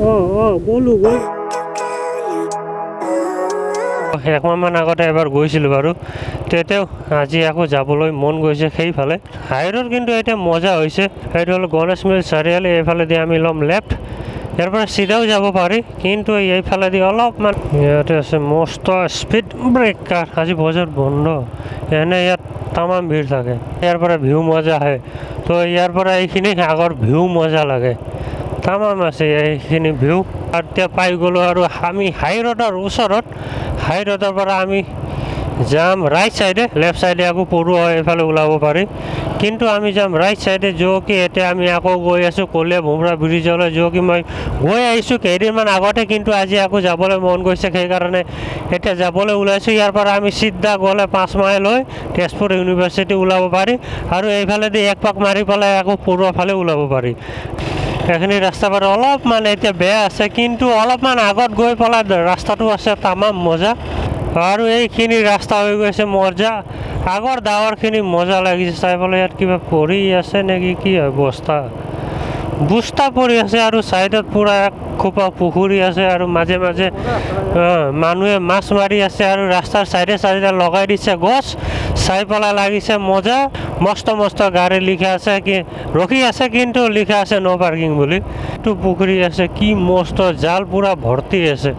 গ'লো একমাহমান আগতে এবাৰ গৈছিলোঁ বাৰু, তেতিয়াও আজি আকৌ যাবলৈ মন গৈছে সেইফালে। হাইৰোড কিন্তু এতিয়া মজা হৈছে। এইটো হ'ল গণেশ মিল চাৰিআলি, এইফালেদি আমি ল'ম লেফ্ট। ইয়াৰ পৰা চিধাও যাব পাৰি, কিন্তু এইফালেদি অলপমান ইয়াতে আছে মস্ত স্পীড ব্ৰেকাৰ। আজি বজাৰ বন্ধ, এনে ইয়াত তামাম ভিৰ থাকে। ইয়াৰ পৰা ভিউ মজা আহে, তো ইয়াৰ পৰা এইখিনি আগৰ ভিউ মজা লাগে, তামাম আছে এইখিনি ভিউ। আৰু এতিয়া পাই গ'লোঁ আৰু আমি হাই ৰোডৰ ওচৰত। হাই ৰোডৰ পৰা আমি যাম ৰাইট চাইডে, লেফ্ট চাইডে আকৌ পৰুৱা এইফালে ওলাব পাৰি, কিন্তু আমি যাম ৰাইট চাইডে। কি এতিয়া আমি আকৌ গৈ আছোঁ কলীয়া ভোমৰা ব্ৰিজলৈ, কি মই গৈ আহিছোঁ কেইদিনমান আগতে, কিন্তু আজি আকৌ যাবলৈ মন গৈছে, সেইকাৰণে এতিয়া যাবলৈ ওলাইছোঁ। ইয়াৰ পৰা আমি চিধা গ'লে 5 মাইল হৈ তেজপুৰ ইউনিভাৰ্চিটি ওলাব পাৰি, আৰু এইফালেদি এক পাক মাৰি পেলাই আকৌ পৰুৱা ফালে ওলাব পাৰি। এইখিনি ৰাস্তা বাৰু অলপমান এতিয়া বেয়া আছে, কিন্তু অলপমান আগত গৈ পেলাই ৰাস্তাটো আছে তামাম মজা। আৰু এইখিনি ৰাস্তা হৈ গৈছে মজা। আগৰ ডাৱৰখিনি মজা লাগিছে চাই পেলাই। ইয়াত কিবা পৰি আছে নেকি, কি হয় বস্তা পৰি আছে, আৰু ছাইডত পূৰা এক খোপা পুখুৰী আছে, আৰু মাজে মাজে মানুহে মাছ মাৰি আছে, আৰু ৰাস্তাৰ চাইডে চাইডে লগাই দিছে গছ। চাই পেলাই লাগিছে মজা। মস্ত মস্ত গাড়ী লিখা আছে, কি ৰখি আছে, কিন্তু লিখা আছে ন' পাৰ্কিং বুলি। এইটো পুখুৰী আছে, কি মস্ত জাল পূৰা ভৰ্তি আছে।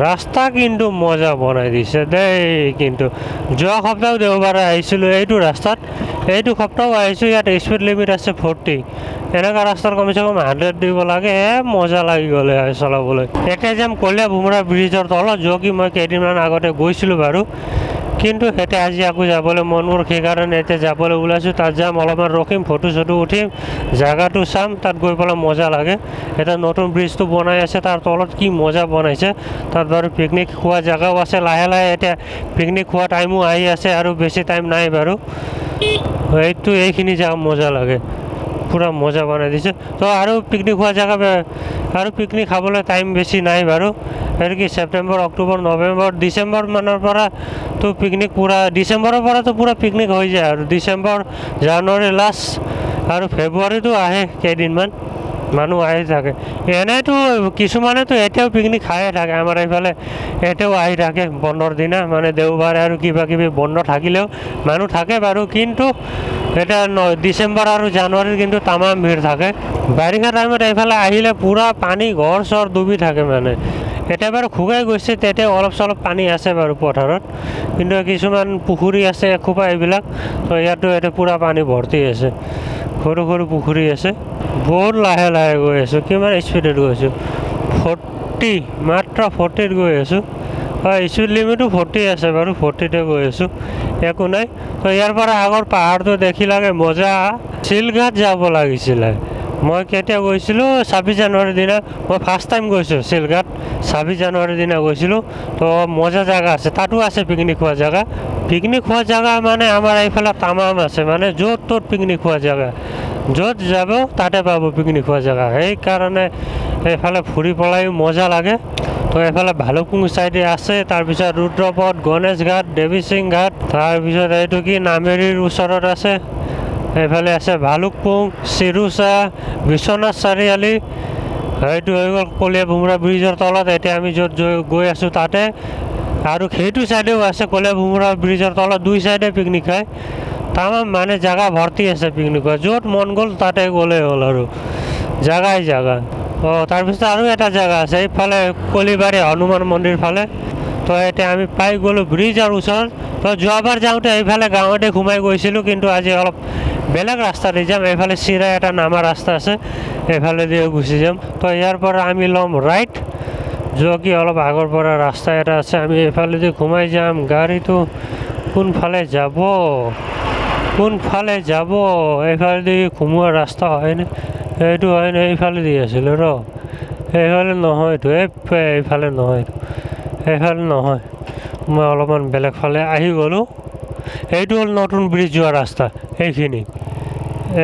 ৰাস্তা কিন্তু মজা বনাই দিছে দেই। কিন্তু যোৱা সপ্তাহ দেওবাৰে আহিছিলোঁ এইটো ৰাস্তাত, এইটো সপ্তাহ আহিছোঁ। ইয়াত স্পীড লিমিট আছে 40। এনেকুৱা ৰাস্তাত কমচে কম 100 দিব লাগে, মজা লাগি গ'লে চলাবলৈ। এতিয়া যাম কলীয়া ভোমৰা ব্ৰিজৰ তলত, কি মই কেইদিনমান আগতে গৈছিলোঁ বাৰু, কিন্তু এতিয়া আজি আকৌ যাবলৈ মন মোৰ, সেইকাৰণে এতিয়া যাবলৈ ওলাইছোঁ। তাত যাম, অলপমান ৰখিম, ফটো চটো উঠিম, জেগাটো চাম, তাত গৈ পেলাই মজা লাগে। এটা নতুন ব্ৰিজটো বনাই আছে, তাৰ তলত কি মজা বনাইছে। তাত বাৰু পিকনিক খোৱা জেগাও আছে। লাহে লাহে এতিয়া পিকনিক খোৱা টাইমো আহি আছে, আৰু বেছি টাইম নাই বাৰু। এইখিনি জেগা মজা লাগে, পূৰা মজা বনাই দিছে। তো আৰু পিকনিক খোৱা জেগা, আৰু পিকনিক খাবলৈ টাইম বেছি নাই বাৰু। এইটো কি ছেপ্টেম্বৰ, অক্টোবৰ, নৱেম্বৰ, ডিচেম্বৰ মানৰ পৰা তো পিকনিক পূৰা, ডিচেম্বৰৰ পৰাতো পূৰা পিকনিক হৈ যায়, আৰু ডিচেম্বৰ, জানুৱাৰী লাষ্ট, আৰু ফেব্ৰুৱাৰীতো আহে কেইদিনমান মানুহ আহি থাকে। এনেইতো কিছুমানেতো এতিয়াও পিকনিক খায়ে থাকে। আমাৰ এইফালে এতিয়াও আহি থাকে বন্ধৰ দিনা, মানে দেওবাৰে আৰু কিবা কিবি বন্ধ থাকিলেও মানুহ থাকে বাৰু, কিন্তু এটা ডিচেম্বৰ আৰু জানুৱাৰীত কিন্তু তামাম ভিৰ থাকে। বাৰিষা টাইমত এইফালে আহিলে পূৰা পানী, ঘৰ চৰ ডুবি থাকে মানে। এতিয়া বাৰু শুকাই গৈছে, তেতিয়া অলপ চলপ পানী আছে বাৰু পথাৰত, কিন্তু কিছুমান পুখুৰী আছে এখোপা এইবিলাক, তো ইয়াতো এতিয়া পূৰা পানী ভৰ্তি আছে। সৰু সৰু পুখুৰী আছে। বহুত লাহে লাহে গৈ আছোঁ, কিমান স্পীডত গৈছোঁ, 40, মাত্ৰ 40ত গৈ আছোঁ। স্পীড লিমিটো 40 আছে বাৰু, 40তে গৈ আছোঁ, একো নাই। তো ইয়াৰ পৰা আগৰ পাহাৰটো দেখি লাগে মজা। শিলঘাট যাব লাগিছিলে। মই কেতিয়া গৈছিলোঁ, 26 জানুৱাৰীৰ দিনা মই ফাৰ্ষ্ট টাইম গৈছোঁ শিলঘাট। 26 জানুৱাৰীৰ দিনা গৈছিলোঁ। তো মজা জেগা আছে, তাতো আছে পিকনিক খোৱা জেগা। পিকনিক খোৱা জেগা মানে আমাৰ এইফালে তামাম আছে, মানে য'ত ত'ত পিকনিক খোৱা জেগা, য'ত যাব তাতে পাব পিকনিক খোৱা জেগা। সেইকাৰণে এইফালে ফুৰি পেলাইও মজা লাগে। তো এইফালে ভালুকপুং চাইডে আছে, তাৰপিছত ৰুদ্ৰপথ, গণেশ ঘাট, দেৱী সিং ঘাট, তাৰপিছত এইটো কি নামেৰিৰ ওচৰত আছে। এইফালে আছে ভালুকপুং, চিৰুচা, বিশ্বনাথ চাৰিআলি। এইটো হৈ গ'ল কলীয়া ভোমৰা ব্ৰিজৰ তলত। এতিয়া আমি য'ত গৈ আছোঁ তাতে, আৰু সেইটো চাইডেও আছে কলীয়া ভোমৰা ব্ৰিজৰ তলত, দুই চাইডে পিকনিক খায়। তামাম মানে জেগা ভৰ্তি আছে পিকনিক খোৱা, য'ত মন গ'ল তাতে গ'লেই হ'ল, আৰু জেগাই জেগা। তাৰপিছত আৰু এটা জেগা আছে এইফালে কলিবাৰী হনুমান মন্দিৰ ফালে। তো এতিয়া আমি পাই গ'লোঁ ব্ৰিজৰ ওচৰত। তো যোৱাবাৰ যাওঁতে এইফালে গাঁৱতে সোমাই গৈছিলোঁ, কিন্তু আজি অলপ বেলেগ ৰাস্তা দি যাম। এইফালে চিৰা এটা নামা ৰাস্তা আছে, এইফালে দিয়ে গুচি যাম। তো ইয়াৰ পৰা আমি ল'ম ৰাইট, কি অলপ আগৰ পৰা ৰাস্তা এটা আছে, আমি এইফালেদি সোমাই যাম। গাড়ীটো কোনফালে যাব, এইফালেদি সোমোৱা ৰাস্তা হয়নে? এইটো হয়নে? এইফালেদি আছিলোঁ এইফালে নহয়তো, এইফালে নহয়তো, এইফালে নহয়। মই অলপমান বেলেগ ফালে আহি গ'লোঁ। এইটো হ'ল নতুন ব্ৰিজ যোৱা ৰাস্তা, এইখিনি।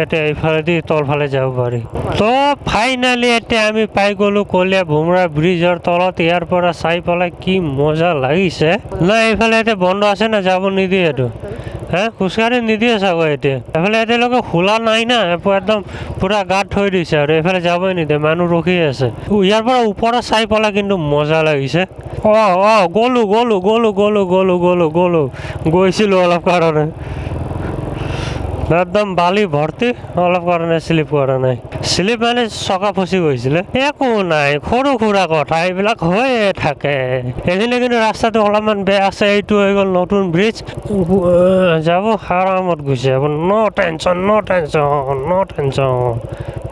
এতিয়া এইফালেদি তলফালে যাব পাৰি। তো ফাইনেলি এতিয়া আমি পাই গ'লোঁ কলীয়া ভোমৰা ব্ৰিজৰ তলত। ইয়াৰ পৰা চাই পেলাই কি মজা লাগিছে। নাই এইফালে এতিয়া বন্ধ আছে না, যাব নিদিয়ে এইটো। হে খোজকাঢ়ি নিদিয়ে চাগৈ এতিয়া এইফালে এতিয়ালৈকে খোলা নাই না একদম পুৰা গাত থৈ দিছে আৰু এইফালে যাবই নিদিয়ে মানুহ ৰখি আছে ইয়াৰ পৰা ওপৰত চাই পেলাই কিন্তু মজা লাগিছে গ'লো গৈছিলোঁ অলপ কাৰণে একদম বালি ভৰ্তি অলপ কাৰণে শ্লিপ কৰা নাই শ্লিপ মানে চকা ফচি গৈছিলে একো নাই সৰু সুৰা কথা এইবিলাক হৈয়ে থাকে এইখিনি কিন্তু ৰাস্তাটো অলপমান বেয়া আছে এইটো হৈ গ'ল নতুন ব্ৰিজ যাব আৰামত গুচি যাব ন' টেনশ্যন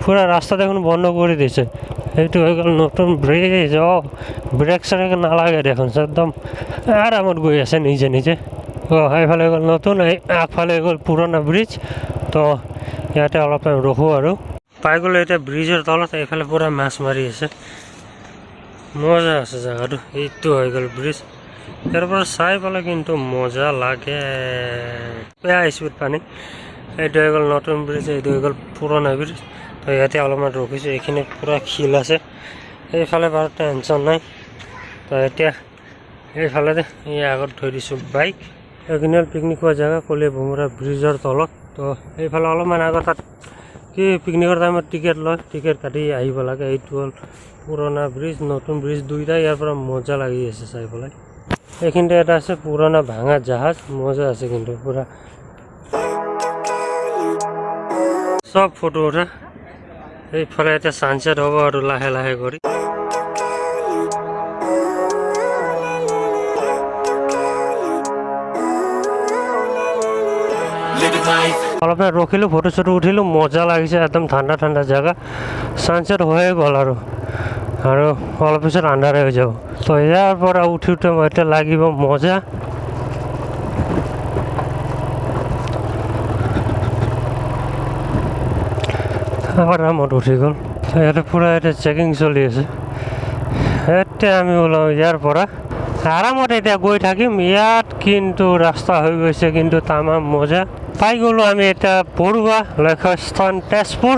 পুৰা ৰাস্তা দেখোন বন্ধ কৰি দিছে এইটো হৈ গ'ল নতুন ব্ৰিজ ব্ৰেক চেক নালাগে দেখোন একদম আৰামত গৈ আছে নিজে সেইফালে গ'ল নতুন আগফালে গ'ল পুৰণা ব্ৰিজ তো ইয়াতে অলপ টাইম ৰখোঁ আৰু পাই গ'লোঁ এতিয়া ব্ৰিজৰ তলত এইফালে পুৰা মাছ মাৰি আছে মজা আছে জেগাটো এইটো হৈ গ'ল ব্ৰিজ ইয়াৰ পৰা চাই পেলাই কিন্তু মজা লাগে বেয়া স্পীড পানী এইটো হৈ গ'ল নতুন ব্ৰিজ এইটো হৈ গ'ল পুৰণা ব্ৰিজ তো ইয়াতে অলপমান ৰখিছোঁ এইখিনি পুৰা শিল আছে এইফালে বাৰু টেনশ্যন নাই তো এতিয়া এইফালে এই আগত থৈ দিছোঁ বাইক এইখিনি হ'ল পিকনিক খোৱা জেগা কলীয়া ভোমোৰা ব্ৰিজৰ তলত তো এইফালে অলপমান আগত তাত কি পিকনিকৰ টাইমত টিকেট লয় টিকেট কাটি আহিব লাগে এইটো হ'ল পুৰণা ব্ৰিজ নতুন ব্ৰিজ দুইটা ইয়াৰ পৰা মজা লাগি আছে চাই পেলাই এইখিনিতে এটা আছে পুৰণা ভাঙা জাহাজ মজা আছে কিন্তু পুৰা চব ফটো উঠা এইফালে এতিয়া ছানছেট হ'ব আৰু লাহে লাহে কৰি অলপ ৰখিলোঁ ফটো চটো উঠিলোঁ মজা লাগিছে একদম ঠাণ্ডা ঠাণ্ডা জেগা ছানছেট হৈয়ে গ'ল আৰু অলপ পিছত আন্ধাৰে হৈ যাব তো ইয়াৰ পৰা উঠি মই এতিয়া লাগিব মজা আৰামত উঠি গ'ল ইয়াতে পুৰা এতিয়া চেকিং চলি আছে এতিয়া আমি ওলাওঁ ইয়াৰ পৰা আৰামত এতিয়া গৈ থাকিম ইয়াত কিন্তু ৰাস্তা হৈ গৈছে কিন্তু তামাম মজা পাই গ'লোঁ আমি এতিয়া পৰুৱা লক্ষ্যস্থান তেজপুৰ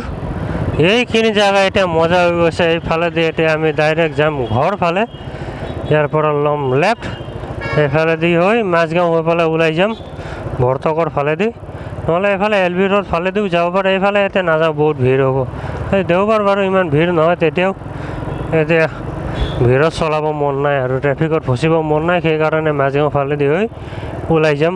এইখিনি জেগা এতিয়া মজা হৈ গৈছে এইফালেদি এতিয়া আমি ডাইৰেক্ট যাম ঘৰ ফালে ইয়াৰ পৰা ল'ম লেফ্ট এইফালেদি হৈ মাজগাঁও হৈ পেলাই ওলাই যাম বৰতকৰ ফালেদি নহ'লে এইফালে এল বি ৰোড ফালেদিও যাব পাৰে এইফালে এতিয়া নাযাওঁ বহুত ভিৰ হ'ব এই দেওবাৰ বাৰু ইমান ভিৰ নহয় তেতিয়াও এতিয়া ভিৰত চলাব মন নাই আৰু ট্ৰেফিকত ফচিব মন নাই সেইকাৰণে মাজগাঁও ফালেদি হৈ ওলাই যাম